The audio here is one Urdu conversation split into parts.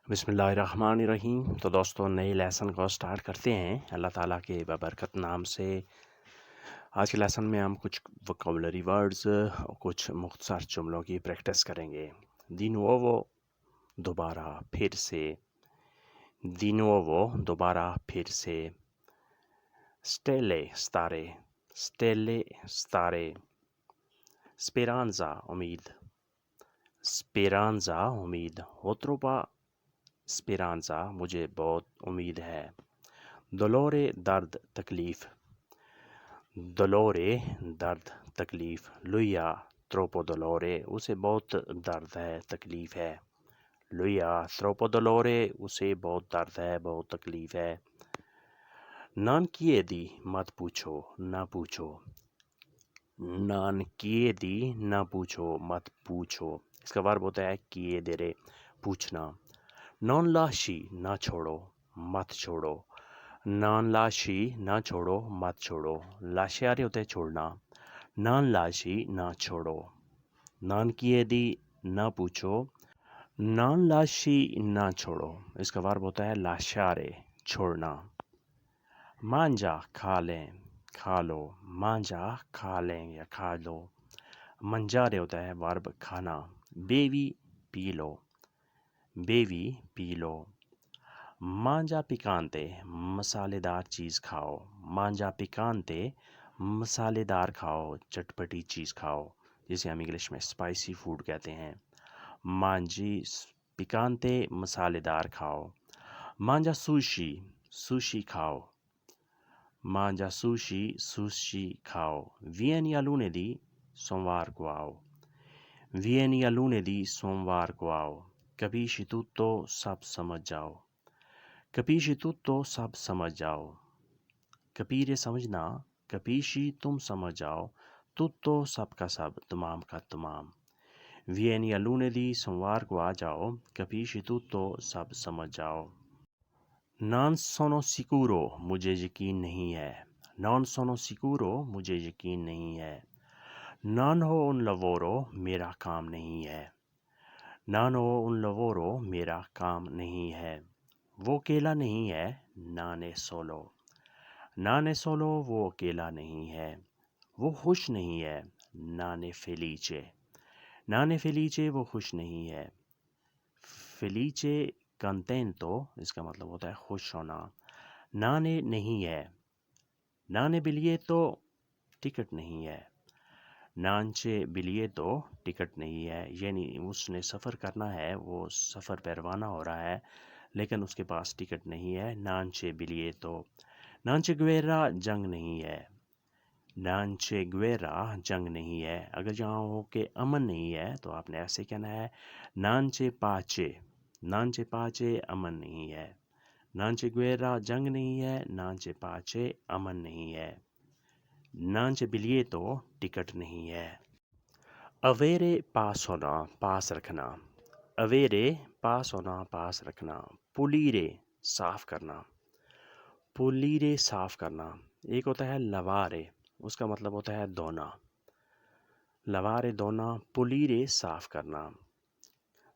بسم اللہ الرحمن الرحیم۔ تو دوستوں نئے لیسن کو سٹارٹ کرتے ہیں اللہ تعالیٰ کے بابرکت نام سے۔ آج کے لیسن میں ہم کچھ وکیبلری ورڈز اور کچھ مختصر جملوں کی پریکٹس کریں گے۔ دی نووو دوبارہ پھر سے، دی نووو دوبارہ پھر سے، سٹیلے ستارے، سٹیلے ستارے، اسپیرانزا امید، اسپیرانزا امید، ہوتروپا اسپیرانزا مجھے بہت امید ہے، دولورے درد تکلیف، دولورے درد تکلیف، لویا تروپو دولورے اسے بہت درد ہے تکلیف ہے، لویا تروپو دولورے اسے بہت درد ہے بہت تکلیف ہے، نان کیے دی مت پوچھو نہ پوچھو، نان کیے دی نہ پوچھو مت پوچھو، اس کا ورب ہوتا ہے کیے دیرے پوچھنا، نان لاشی نہ چھوڑو مت چھوڑو، نان لاشی نہ چھوڑو مت چھوڑو، لاشیارے ہوتے ہیں چھوڑنا، نان لاشی نہ چھوڑو، نان کیے دی نہ پوچھو، نان لاشی نہ چھوڑو، اس کا ورب ہوتا ہے لاشیارے چھوڑنا، مانجا کھا لیں کھا لو، مانجا کھا لیں یا کھا لو، منجارے ہوتا ہے ورب کھانا، بیوی پی لو، بیوی پی لو، مانجا پکانتے مسالے دار چیز کھاؤ، مانجا پکانتے مسالے دار کھاؤ چٹپٹی چیز کھاؤ، جسے ہم انگلش میں اسپائسی فوڈ کہتے ہیں، مانجی پکانتے مسالے دار کھاؤ، مانجا سوشی سوشی کھاؤ، مانجا سوشی سوشی کھاؤ، وین یا لونے دی سوموار کو آؤ، وین یا لونے دی سوموار کو آؤ، کپیشی توتو سب سمجھ جاؤ، کپیشی توتو سب سمجھ جاؤ، کپیرے سمجھنا، کپیشی تم سمجھ جاؤ، توتو سب کا سب تمام کا تمام، وین یا لونے دی سوموار کو آ جاؤ، کپیشی توتو سب سمجھ جاؤ، نان سونو سیکورو مجھے یقین نہیں ہے، نان سونو سیکورو مجھے یقین نہیں ہے، نان ہو ان لوورو میرا کام نہیں ہے، نان ہو ان لوورو میرا کام نہیں ہے، وہ اکیلا نہیں ہے نانے سولو، نانے سولو وہ اکیلا نہیں ہے، وہ خوش نہیں ہے نانے فیلیچے، نانے فیلیچے وہ خوش نہیں ہے، فیلیچے کنتینتو اس کا مطلب ہوتا ہے خوش ہونا، نانے نہیں ہے، نانے بلیے تو ٹکٹ نہیں ہے، نانچے بلیے تو ٹکٹ نہیں ہے، یعنی اس نے سفر کرنا ہے، وہ سفر پہ روانہ ہو رہا ہے لیکن اس کے پاس ٹکٹ نہیں ہے، نانچے بلیے تو، نانچے گویرا جنگ نہیں ہے، نانچے گویرا جنگ نہیں ہے، اگر جہاں ہو کہ امن نہیں ہے تو آپ نے ایسے کہنا ہے نانچے پاچے، نانچے پاچے امن نہیں ہے، نانچے گویرا جنگ نہیں ہے، نانچے پاچے امن نہیں ہے، نانچے بلیے تو ٹکٹ نہیں ہے، اویرے پاس ہونا پاس رکھنا، اویرے پاس ہونا پاس رکھنا، پولیرے صاف کرنا، پولیرے صاف کرنا، ایک ہوتا ہے لوارے اس کا مطلب ہوتا ہے دھونا، لوارے دھونا، پولیرے صاف کرنا،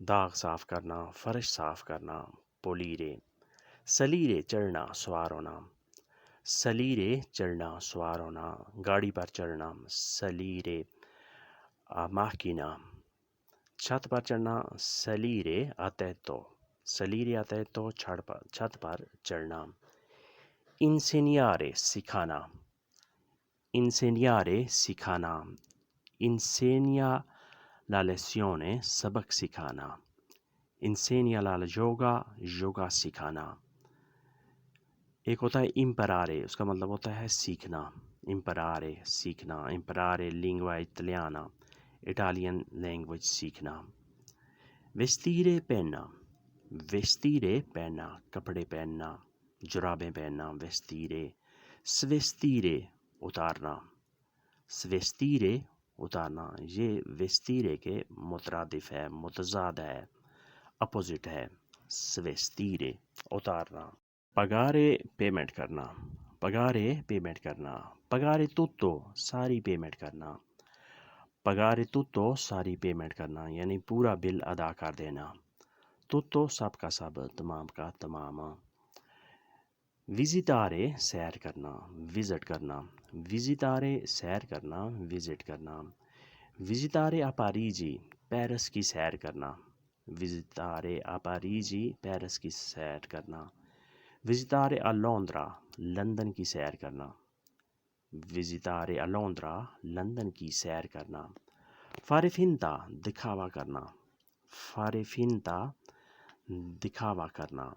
داغ صاف کرنا، فرش صاف کرنا، پولیرے، سلیرے چڑھنا سوار ہونا، سلیرے چڑھنا سوار ہونا، گاڑی پر چڑھنا، سلیرے ماہکینا، چھت پر چڑھنا، سلیرے آتیتو، سلیرے آتیتو چھت پر چڑھنا، انسینیارے سکھانا، انسینیارے سکھانا، انسینیا لا لیسیونے سبق سکھانا، انسینیا لا یوگا یوگا سکھانا، ایک ہوتا ہے امپرارے اس کا مطلب ہوتا ہے سیکھنا، امپرارے سیکھنا، امپرارے لنگوا اٹلیانا اٹالین لینگویج سیکھنا، ویستیرے پہننا، ویستیرے پہننا کپڑے پہننا، جرابیں پہننا، ویستیرے، سویستیرے اتارنا، سویستیرے اتارنا، یہ ویستیرے کے مترادف ہے، متضاد ہے، اپوزٹ ہے، سویستیرے اتارنا، پگارے پیمنٹ کرنا، پگارے پیمنٹ کرنا، پگارے توتو ساری پیمنٹ کرنا، پگارے توتو ساری پیمنٹ کرنا یعنی پورا بل ادا کر دینا، tutto سب کا سب تمام کا تمام وزٹارے سیر کرنا وزٹ کرنا وزٹارے سیر کرنا وزٹ کرنا وزٹارے a Parigi پیرس کی سیر کرنا وزٹارے a Parigi پیرس کی سیر کرنا وزٹارے a Londra لندن کی سیر کرنا وزٹارے a Londra لندن کی سیر کرنا fare finta دکھاوا کرنا fare finta دکھاوا کرنا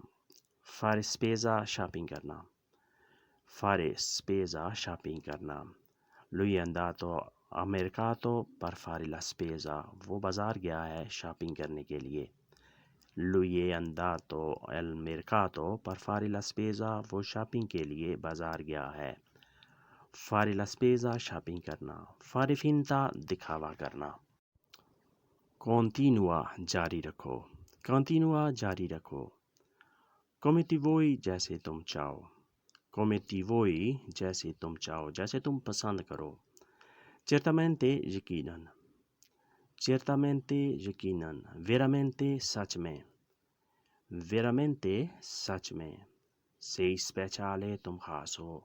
fare spesa شاپنگ کرنا fare spesa شاپنگ کرنا lui è andato a mercato per fare la spesa وہ بازار گیا ہے شاپنگ کرنے کے لیے lui è andato al mercato per fare la spesa وہ شاپنگ کے لیے بازار گیا ہے fare la spesa شاپنگ کرنا fare finta دکھاوا کرنا continua جاری رکھو continua جاری رکھو come ti vuoi جیسے تم چاہو come ti vuoi جیسے تم چاہو جیسے تم پسند کرو certamente یقیناً certamente یقیناً veramente سچ میں veramente سچ میں sei speciale تم خاص ہو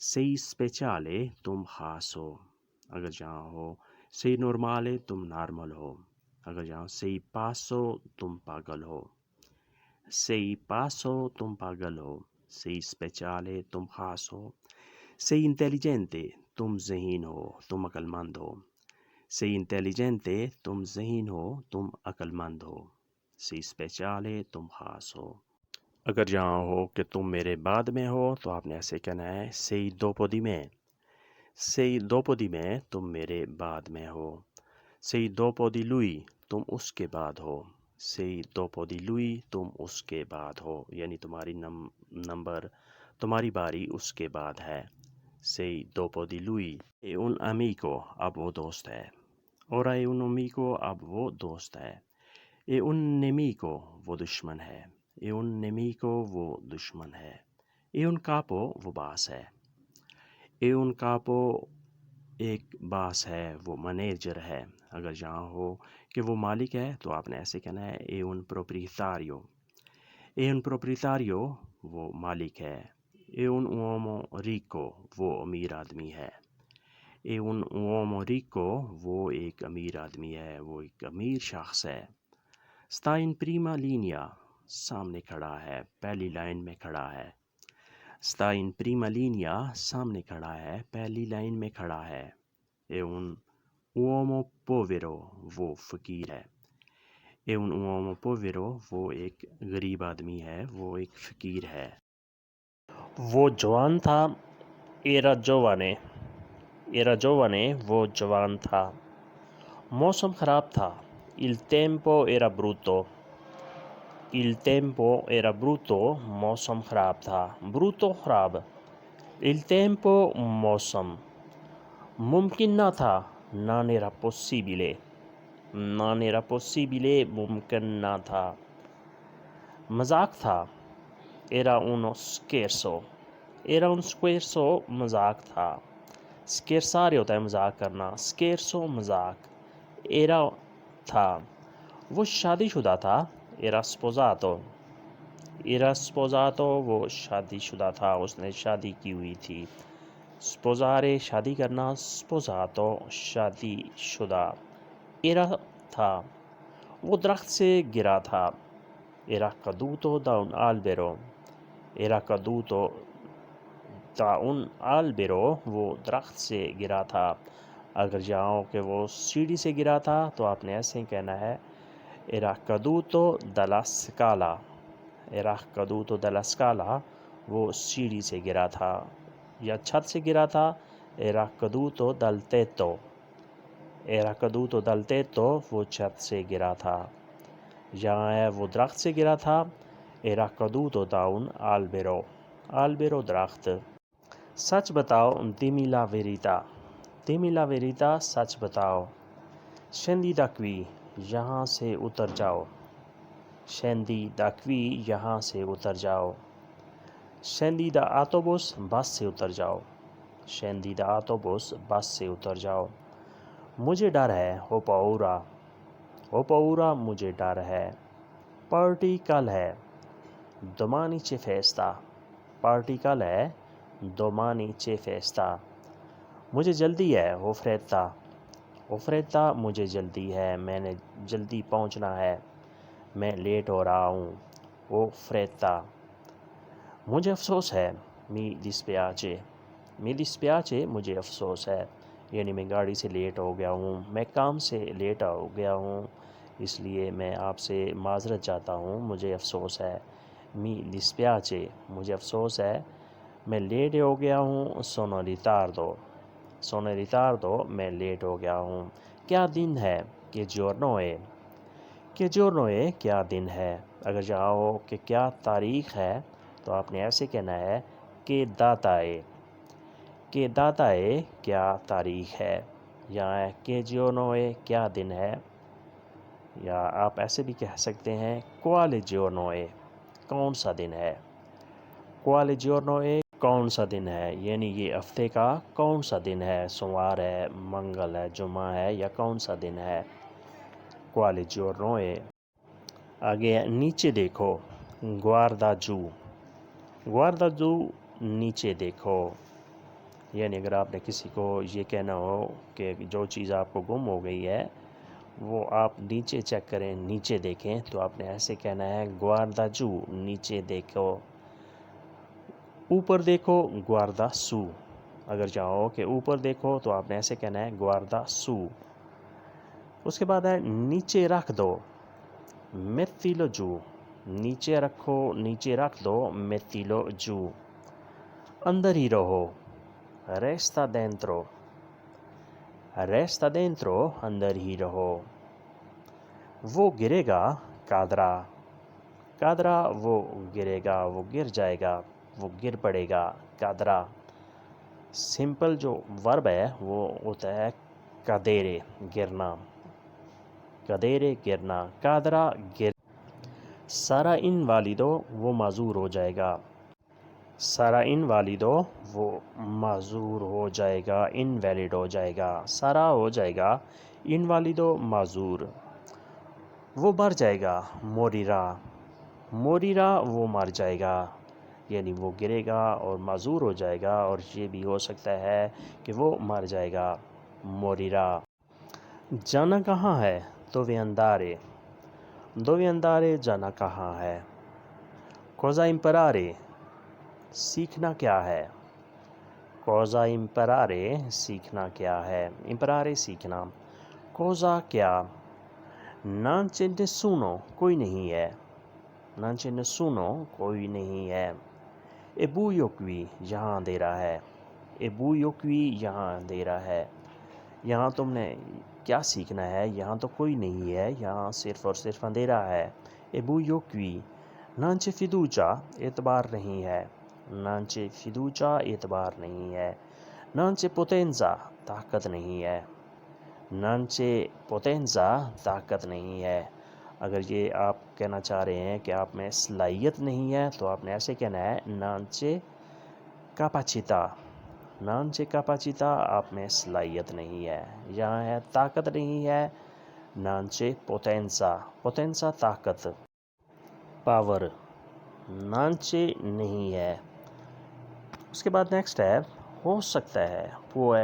sei speciale تم خاص ہو اگر جہاں ہو sei normale تم نارمل ہو اگر جہاں sei pazzo تم پاگل ہو sei pazzo تم پاگل ہو sei speciale تم خاص ہو sei intelligente تم ذہین ہو تم عقل مند ہو sei intelligente تم ذہین ہو تم عقل مند ہو sei speciale تم خاص ہو اگر جہاں ہو کہ تم میرے بعد میں ہو تو آپ نے ایسے کہنا ہے sei dopo di me sei dopo di me تم میرے بعد میں ہو sei dopo di lui تم اس کے بعد ہو sei dopo di lui تم اس کے بعد ہو یعنی تمہاری نمبر تمہاری باری اس کے بعد ہے sei dopo di lui è un amico اب وہ دوست ہے ora è un amico اب وہ دوست ہے è un nemico وہ دشمن ہے è un nemico وہ دشمن ہے è un capo وہ باس ہے è un capo ایک باس ہے وہ منیجر ہے اگر جہاں ہو کہ وہ مالک ہے تو آپ نے ایسے کہنا ہے è un proprietario è un proprietario وہ مالک ہے è un uomo ricco وہ امیر آدمی ہے è un uomo ricco وہ ایک امیر آدمی ہے وہ ایک امیر شخص ہے sta in prima linea سامنے کھڑا ہے پہلی لائن میں کھڑا ہے sta in prima linea سامنے کھڑا ہے پہلی لائن میں کھڑا ہے è un uomo povero وہ فقیر ہے è un uomo povero وہ ایک غریب آدمی ہے وہ ایک فقیر ہے وہ جوان تھا era giovane وہ جوان تھا موسم خراب تھا il tempo era brutto il tempo era brutto موسم خراب تھا brutto خراب il tempo موسم ممکن نہ تھا non era possibile ممکن نہ تھا مذاق تھا era uno scherzo مذاق تھا scherzare ہوتا ہے مذاق کرنا scherzo مذاق era تھا وہ شادی شدہ تھا era sposato وہ شادی شدہ تھا اس نے شادی کی ہوئی تھی sposare شادی کرنا sposato شادی شدہ era تھا وہ درخت سے گرا تھا era caduto da un albero وہ درخت سے گرا تھا اگر جاؤ کہ وہ سیڑھی سے گرا تھا تو آپ نے ایسے کہنا ہے era caduto dalla scala وہ سیڑھی سے گرا تھا یا چھت سے گرا تھا era caduto dal tetto وہ چھت سے گرا تھا یہاں ہے وہ درخت سے گرا تھا era caduto da un albero درخت سچ بتاؤ dimmi la verità سچ بتاؤ scendi da qui یہاں سے اتر جاؤ scendi da qui یہاں سے اتر جاؤ scendi da autobus بس سے اتر جاؤ scendi da autobus بس سے اتر جاؤ مجھے ڈر ہے ho paura مجھے ڈر ہے پارٹی کل ہے domani c'è festa پارٹی کل ہے domani c'è festa مجھے جلدی ہے ho fretta مجھے جلدی ہے میں نے جلدی پہنچنا ہے میں لیٹ ہو رہا ہوں ho fretta مجھے افسوس ہے mi dispiace مجھے افسوس ہے یعنی میں گاڑی سے لیٹ ہو گیا ہوں میں کام سے لیٹ ہو گیا ہوں اس لیے میں آپ سے معذرت چاہتا ہوں مجھے افسوس ہے mi dispiace مجھے افسوس ہے میں لیٹ ہو گیا ہوں sono in ritardo میں لیٹ ہو گیا ہوں کیا دن ہے che giorno è کیا دن ہے اگر چاہو کہ کیا تاریخ ہے تو آپ نے ایسے کہنا ہے کہ data ہے کیا تاریخ ہے یا che giorno è کیا دن ہے یا آپ ایسے بھی کہہ سکتے ہیں quale giorno è کون سا دن ہے quale giorno è کون سا دن ہے یعنی یہ ہفتے کا کون سا دن ہے سوموار ہے منگل ہے جمعہ ہے یا کون سا دن ہے quale giorno è آگے نیچے دیکھو guarda giù نیچے دیکھو یعنی اگر آپ نے کسی کو یہ کہنا ہو کہ جو چیز آپ کو گم ہو گئی ہے وہ آپ نیچے چیک کریں نیچے دیکھیں تو آپ نے ایسے کہنا ہے guarda giù نیچے دیکھو اوپر دیکھو guarda su اگر چاہو کہ اوپر دیکھو تو آپ نے ایسے کہنا ہے guarda su اس کے بعد ہے نیچے رکھ دو mettilo giù نیچے رکھ دو mettilo giù اندر ہی رہو resta dentro اندر ہی رہو وہ گرے گا قادرا وہ گرے گا وہ گر جائے گا وہ گر پڑے گا قادرا سمپل جو ورب ہے وہ ہوتا ہے cadere گرنا قادرا گر سارا ان والیدو وہ معذور ہو جائے گا وہ معذور ہو جائے گا انویلڈ ہو جائے گا سارا ہو جائے گا انوالیدو معذور وہ مر جائے گا موریرا وہ مر جائے گا یعنی وہ گرے گا اور معذور ہو جائے گا اور یہ بھی ہو سکتا ہے کہ وہ مر جائے گا موریرا جانا کہاں ہے dove andare جانا کہاں ہے cosa imparare سیکھنا کیا ہے cosa imparare سیکھنا کیا ہے imparare سیکھنا cosa کیا non c'è nessuno کوئی نہیں ہے non c'è nessuno کوئی نہیں ہے è buio qui یہاں اندھیرا ہے è buio qui یہاں اندھیرا ہے یہاں تم نے کیا سیکھنا ہے یہاں تو کوئی نہیں ہے یہاں صرف اور صرف اندھیرا ہے è buio qui non c'è fiducia اعتبار نہیں ہے non c'è fiducia اعتبار نہیں ہے non c'è potenza طاقت نہیں ہے non c'è potenza طاقت نہیں ہے اگر یہ آپ کہنا چاہ رہے ہیں کہ آپ میں صلاحیت نہیں ہے تو آپ نے ایسے کہنا ہے non c'è capacità آپ میں صلاحیت نہیں ہے یہاں ہے طاقت نہیں ہے non c'è potenza طاقت پاور non c'è نہیں ہے اس کے بعد نیکسٹ ہے ہو سکتا ہے può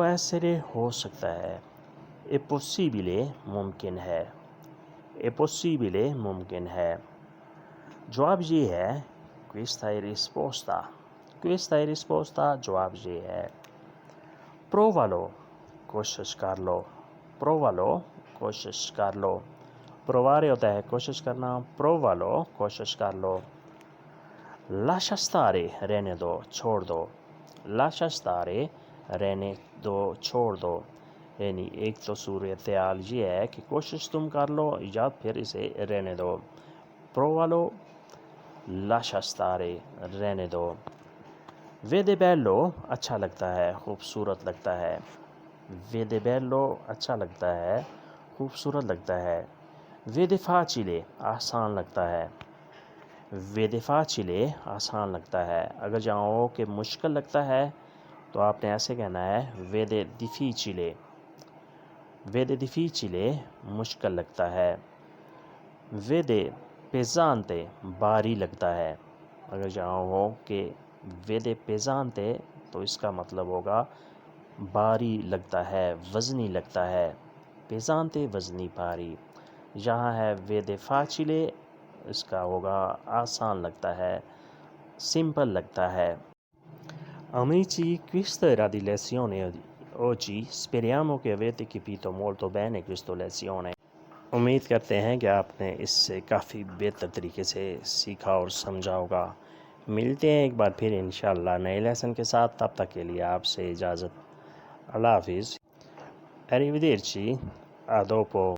essere ہو سکتا ہے è possibile ممکن ہے جواب یہ ہے questa è risposta جواب یہ ہے provalo کوشش کر لو provare ہوتا ہے کوشش کرنا provalo کوشش کر لو lascia stare رہنے دو چھوڑ دو lascia stare رہنے دو چھوڑ دو یعنی ایک تو صورتحال یہ ہے کہ کوشش تم کر لو یا پھر اسے رہنے دو provalo lascia stare رہنے دو vede bello اچھا لگتا ہے خوبصورت لگتا ہے vede bello اچھا لگتا ہے خوبصورت لگتا ہے vede facile آسان لگتا ہے vede facile آسان لگتا ہے اگر چاہو کہ مشکل لگتا ہے تو آپ نے ایسے کہنا ہے vede difficile مشکل لگتا ہے vede pesante بھاری لگتا ہے. اگر جہاں ہو کہ vede pesante تو اس کا مطلب ہوگا بھاری لگتا ہے، وزنی لگتا ہے. pesante وزنی، بھاری. جہاں ہے vede facile اس کا ہوگا آسان لگتا ہے، سمپل لگتا ہے. Amici, questa era di lezione oggi. Speriamo che avete capito molto bene questa lezione. امید کرتے ہیں کہ آپ نے اس سے کافی بہتر طریقے سے سیکھا اور سمجھا ہوگا. ملتے ہیں ایک بار پھر انشاءاللہ نئے لیسن کے ساتھ. تب تک کے لیے آپ سے اجازت. اللہ حافظ. Arrivederci. A dopo.